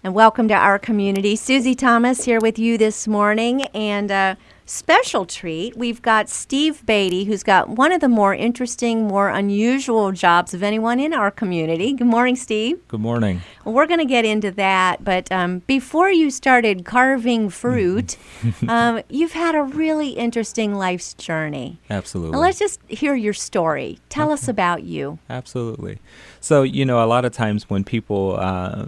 And welcome to our community. Susie Thomas here with you this morning. And a special treat, we've got Steve Beatty, who's got one of the more interesting, more unusual jobs of anyone in our community. Good morning, Steve. Good morning. Well, we're going to get into that. But before you started carving fruit, you've had a really interesting life's journey. Absolutely. Now, let's just hear your story. Tell us about you. Absolutely. So, a lot of times when people,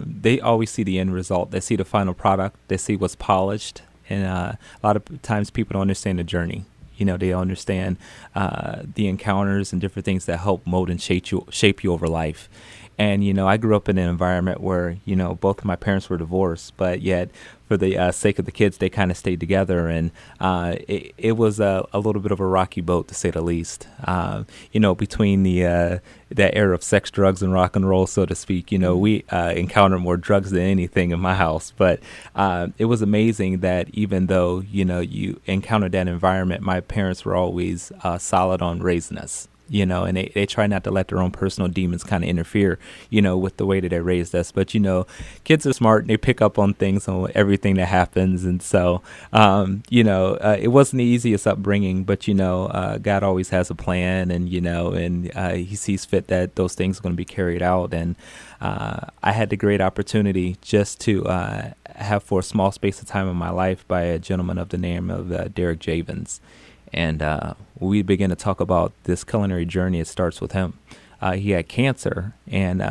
they always see the end result. They see the final product. They see what's polished. And a lot of times people don't understand the journey. They don't understand the encounters and different things that help mold and shape you over life. And, I grew up in an environment where, both of my parents were divorced, but yet for the sake of the kids, they kind of stayed together. And it was a little bit of a rocky boat, to say the least. Between that era of sex, drugs, and rock and roll, so to speak, we encountered more drugs than anything in my house. But it was amazing that even though, you encountered that environment, my parents were always solid on raising us. And they try not to let their own personal demons kind of interfere, with the way that they raised us. But, kids are smart and they pick up on things, on everything that happens. And so, it wasn't the easiest upbringing, but, God always has a plan and he sees fit that those things are going to be carried out. And I had the great opportunity just to have for a small space of time in my life by a gentleman of the name of Derek Javins. And we began to talk about this culinary journey. It starts with him. He had cancer, and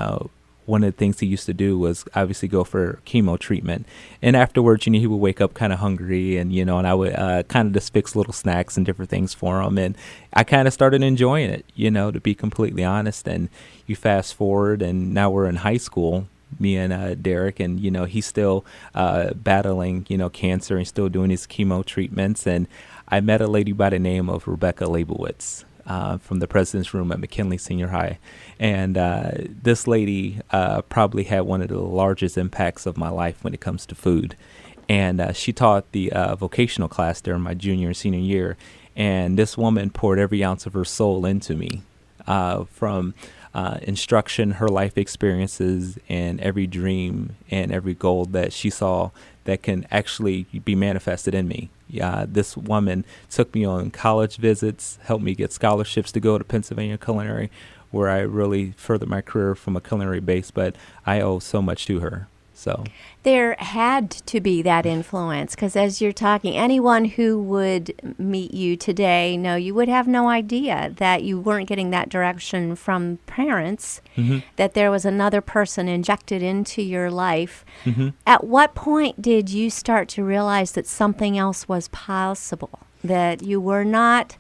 one of the things he used to do was obviously go for chemo treatment. And afterwards, he would wake up kind of hungry, and and I would kind of just fix little snacks and different things for him. And I kind of started enjoying it, to be completely honest. And you fast forward, and now we're in high school. Me and Derek, and he's still battling cancer and still doing his chemo treatments. And I met a lady by the name of Rebecca Leibowitz from the President's Room at McKinley Senior High, and this lady probably had one of the largest impacts of my life when it comes to food. And she taught the vocational class during my junior and senior year, and this woman poured every ounce of her soul into me, from instruction, her life experiences, and every dream and every goal that she saw that can actually be manifested in me. This woman took me on college visits, helped me get scholarships to go to Pennsylvania Culinary, where I really furthered my career from a culinary base, but I owe so much to her. So there had to be that influence, because as you're talking, anyone who would meet you today, you would have no idea that you weren't getting that direction from parents, that there was another person injected into your life. At what point did you start to realize that something else was possible, that you were not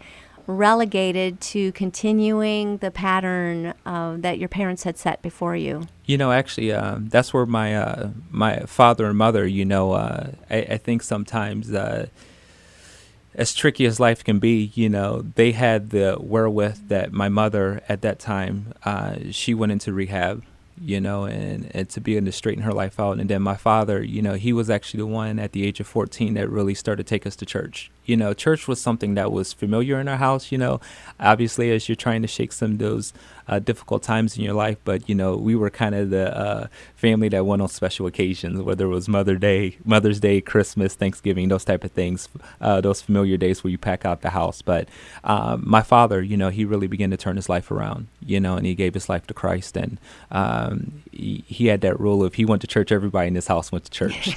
relegated to continuing the pattern that your parents had set before you? Actually, that's where my my father and mother, I think sometimes as tricky as life can be, they had the wherewith that my mother at that time, she went into rehab, and to be able to straighten her life out. And then my father, he was actually the one at the age of 14 that really started to take us to church. Church was something that was familiar in our house, obviously as you're trying to shake some of those difficult times in your life. But, we were kind of the family that went on special occasions, whether it was Mother's Day, Christmas, Thanksgiving, those type of things, those familiar days where you pack out the house. But my father, he really began to turn his life around, and he gave his life to Christ. And he had that rule of he went to church, everybody in his house went to church.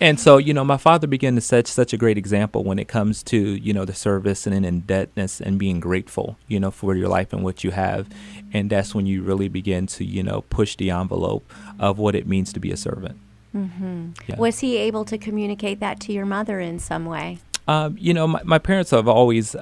And so, my father began to set such a great example when it comes to, the service and indebtedness and being grateful, for your life and what you have. And that's when you really begin to, push the envelope of what it means to be a servant. Yeah. Was he able to communicate that to your mother in some way? My parents have always,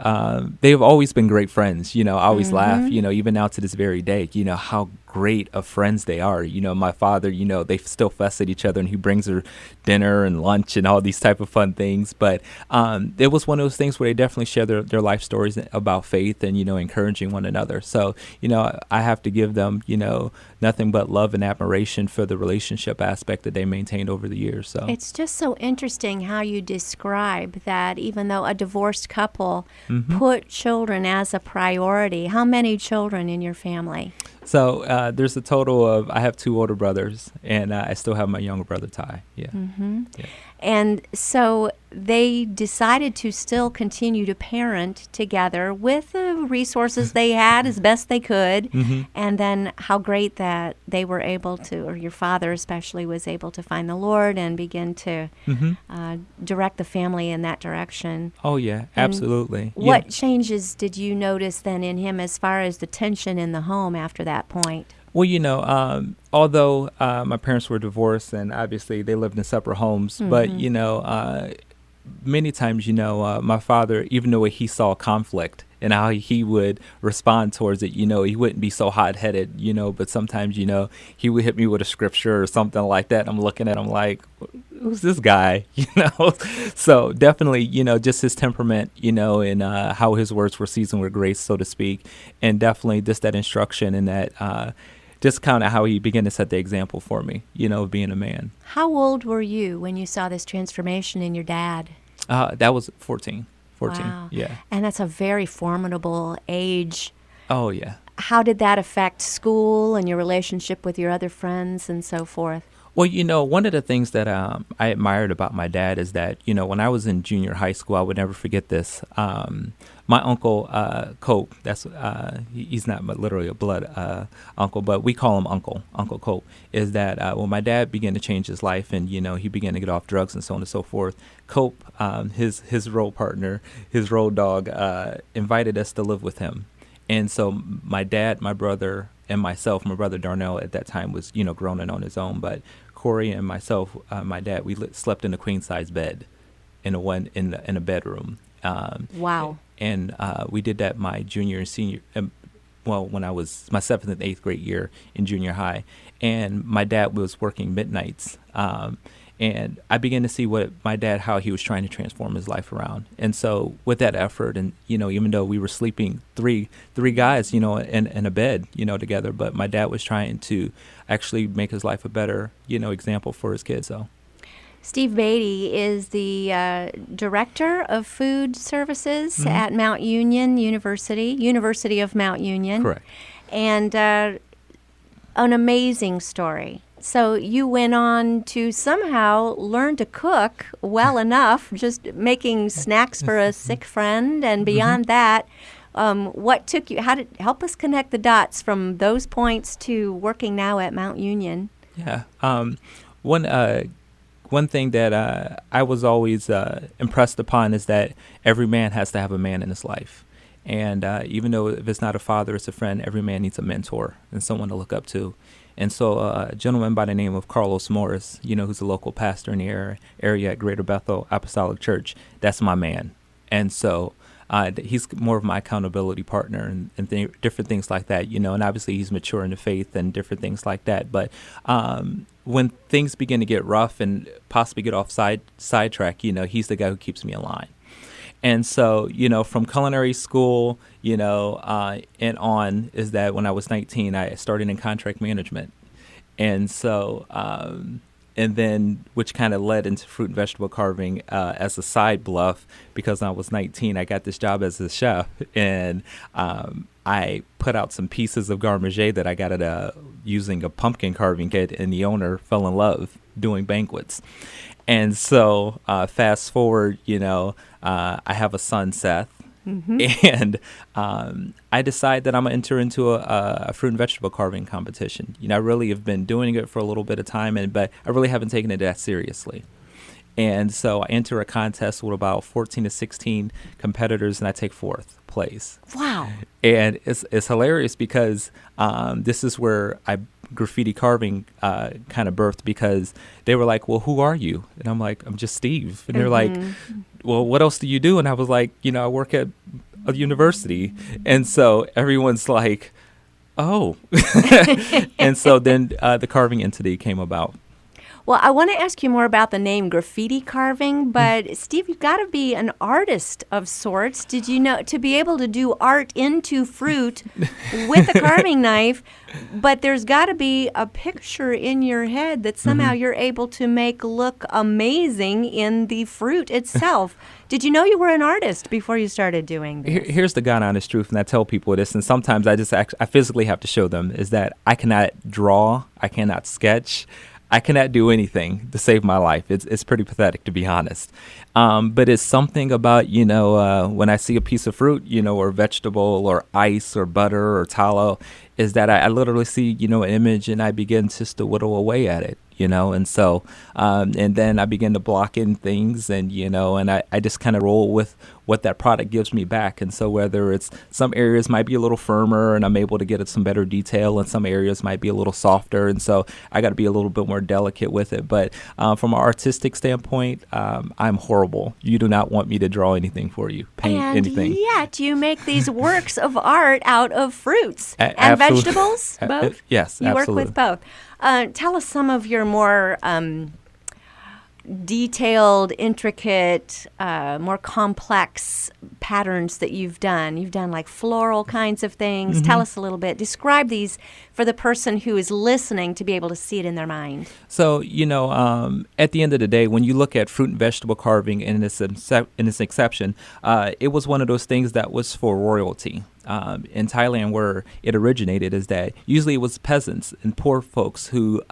they've always been great friends. I always laugh, even now to this very day, how great of friends they are. My father, they still fuss at each other, and he brings her dinner and lunch and all these type of fun things. But it was one of those things where they definitely share their life stories about faith and, encouraging one another. So, I have to give them, nothing but love and admiration for the relationship aspect that they maintained over the years. So it's just so interesting how you describe that even though a divorced couple put children as a priority. How many children in your family? So there's a total of, I have 2 older brothers, and I still have my younger brother, Ty. Yeah. Mm-hmm. Yeah. And so they decided to still continue to parent together with the resources they had as best they could. Mm-hmm. And then how great that they were able to, or your father especially, was able to find the Lord and begin to direct the family in that direction. Oh, yeah, absolutely. What changes did you notice then in him as far as the tension in the home after that point? Well, although my parents were divorced and obviously they lived in separate homes, but, many times, my father, even though he saw conflict and how he would respond towards it, he wouldn't be so hot-headed, but sometimes, he would hit me with a scripture or something like that. I'm looking at him like, who's this guy, So definitely, just his temperament, and how his words were seasoned with grace, so to speak, and definitely just that instruction and that just kind of how he began to set the example for me, of being a man. How old were you when you saw this transformation in your dad? That was 14. Wow. Yeah. And that's a very formidable age. Oh, yeah. How did that affect school and your relationship with your other friends and so forth? Well, one of the things that I admired about my dad is that, when I was in junior high school, I would never forget this. My uncle, Cope, he's not literally a blood uncle, but we call him Uncle Cope, is that when my dad began to change his life and, he began to get off drugs and so on and so forth, Cope, his road partner, his road dog, invited us to live with him. And so my dad, my brother, and myself, my brother Darnell at that time was, grown and on his own, but Corey and myself, my dad, we slept in a queen size bed in a bedroom. Wow. And we did that my junior and senior, when I was my 7th and 8th grade year in junior high. And my dad was working midnights. And I began to see how he was trying to transform his life around. And so with that effort, and, even though we were sleeping three guys, in a bed, together, but my dad was trying to actually make his life a better, example for his kids. So. Steve Beatty is the Director of Food Services at Mount Union University of Mount Union. Correct. And an amazing story. So you went on to somehow learn to cook well enough, just making snacks for a sick friend, and beyond that, what took you? Help us connect the dots from those points to working now at Mount Union? Yeah. One thing that I was always impressed upon is that every man has to have a man in his life. And even though if it's not a father, it's a friend, every man needs a mentor and someone to look up to. And so a gentleman by the name of Carlos Morris, who's a local pastor in the area at Greater Bethel Apostolic Church, that's my man. And so he's more of my accountability partner and different things like that, and obviously he's mature in the faith and different things like that. But when things begin to get rough and possibly get off sidetrack, he's the guy who keeps me in line. And so, from culinary school, and on is that when I was 19, I started in contract management. And so, and then which kind of led into fruit and vegetable carving as a side bluff, because when I was 19, I got this job as a chef. And I put out some pieces of garde-manger that I got at using a pumpkin carving kit, and the owner fell in love doing banquets. And so fast forward, I have a son, Seth, and I decide that I'm going to enter into a fruit and vegetable carving competition. I really have been doing it for a little bit of time, but I really haven't taken it that seriously. And so I enter a contest with about 14 to 16 competitors, and I take 4th place. Wow. And it's hilarious because this is where graffiti carving kind of birthed, because they were like, well, who are you? And I'm like, I'm just Steve. And they're like, well, what else do you do? And I was like, I work at a university. And so everyone's like, oh. And so then the carving entity came about. Well, I want to ask you more about the name graffiti carving, but Steve, you've got to be an artist of sorts. Did you know to be able to do art into fruit with a carving knife, but there's got to be a picture in your head that somehow you're able to make look amazing in the fruit itself. Did you know you were an artist before you started doing this? Here's the God honest truth, and I tell people this, and sometimes I physically have to show them, is that I cannot draw, I cannot sketch, I cannot do anything to save my life. It's pretty pathetic, to be honest. But it's something about, when I see a piece of fruit, or vegetable or ice or butter or tallow, is that I literally see, an image and I begin just to whittle away at it. And so, and then I begin to block in things and I just kind of roll with what that product gives me back. And so whether it's some areas might be a little firmer and I'm able to get at some better detail, and some areas might be a little softer. And so I got to be a little bit more delicate with it. But from an artistic standpoint, I'm horrible. You do not want me to draw anything for you, paint anything. And yet you make these works of art out of fruits and absolutely. Vegetables, both? Yes, you absolutely. work with both. Tell us some of your more detailed, intricate, more complex patterns that you've done. You've done like floral kinds of things. Tell us a little bit. Describe these for the person who is listening to be able to see it in their mind. So, at the end of the day, when you look at fruit and vegetable carving in its exception, it was one of those things that was for royalty. In Thailand, where it originated, is that usually it was peasants and poor folks who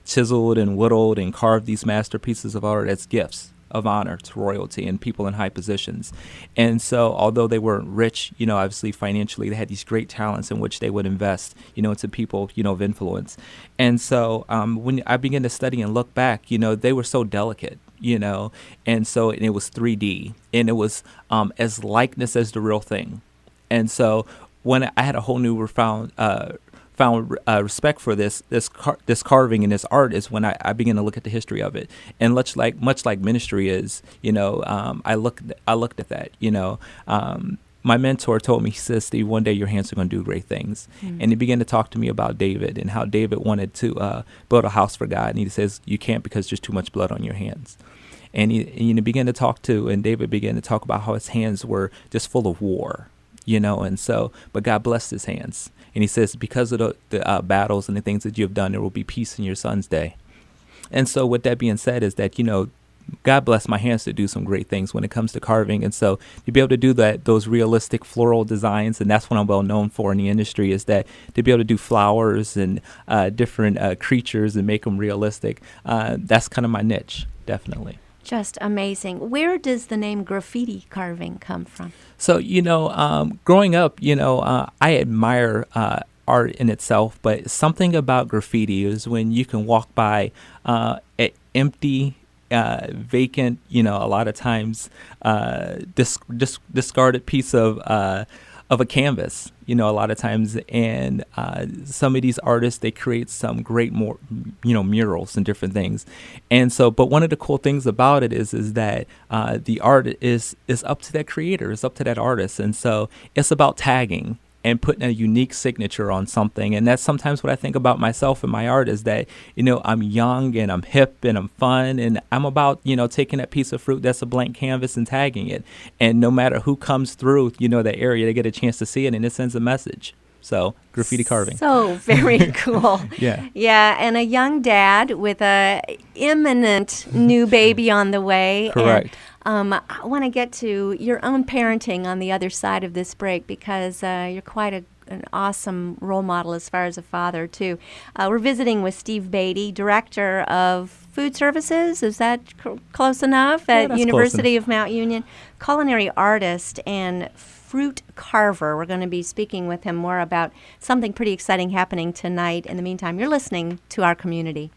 chiseled and whittled and carved these masterpieces of art as gifts of honor to royalty and people in high positions. And so although they weren't rich, obviously financially, they had these great talents in which they would invest, into people, of influence. And so when I began to study and look back, they were so delicate. And so it was 3D, and it was as likeness as the real thing. And so when I had a whole new found respect for this carving and this art is when I began to look at the history of it. And much like ministry is, I looked at that. My mentor told me, he says, Steve, one day your hands are going to do great things. And he began to talk to me about David and how David wanted to build a house for God. And he says, you can't because there's too much blood on your hands. And he began to David began to talk about how his hands were just full of war. And so, but God blessed his hands. And he says, because of the battles and the things that you have done, there will be peace in your son's day. And so with that being said is that, God bless my hands to do some great things when it comes to carving. And so to be able to do those realistic floral designs, and that's what I'm well known for in the industry, is that to be able to do flowers and different creatures and make them realistic, that's kind of my niche, definitely. Just amazing. Where does the name graffiti carving come from? So, growing up, I admire art in itself, but something about graffiti is when you can walk by an empty, vacant, a lot of times discarded piece of a canvas, a lot of times. And some of these artists, they create some great murals and different things. And so, but one of the cool things about it is that the art is up to that creator, it's up to that artist. And so it's about tagging and putting a unique signature on something. And that's sometimes what I think about myself and my art is that, I'm young and I'm hip and I'm fun. And I'm about, taking that piece of fruit that's a blank canvas and tagging it. And no matter who comes through, that area, they get a chance to see it and it sends a message. So graffiti carving. So very cool. Yeah. Yeah. And a young dad with a imminent new baby on the way. Correct. And, I want to get to your own parenting on the other side of this break because you're quite an awesome role model as far as a father, too. We're visiting with Steve Beatty, Director of Food Services. Is that close enough? At University of Mount Union. Culinary artist and fruit carver. We're going to be speaking with him more about something pretty exciting happening tonight. In the meantime, you're listening to Our Community.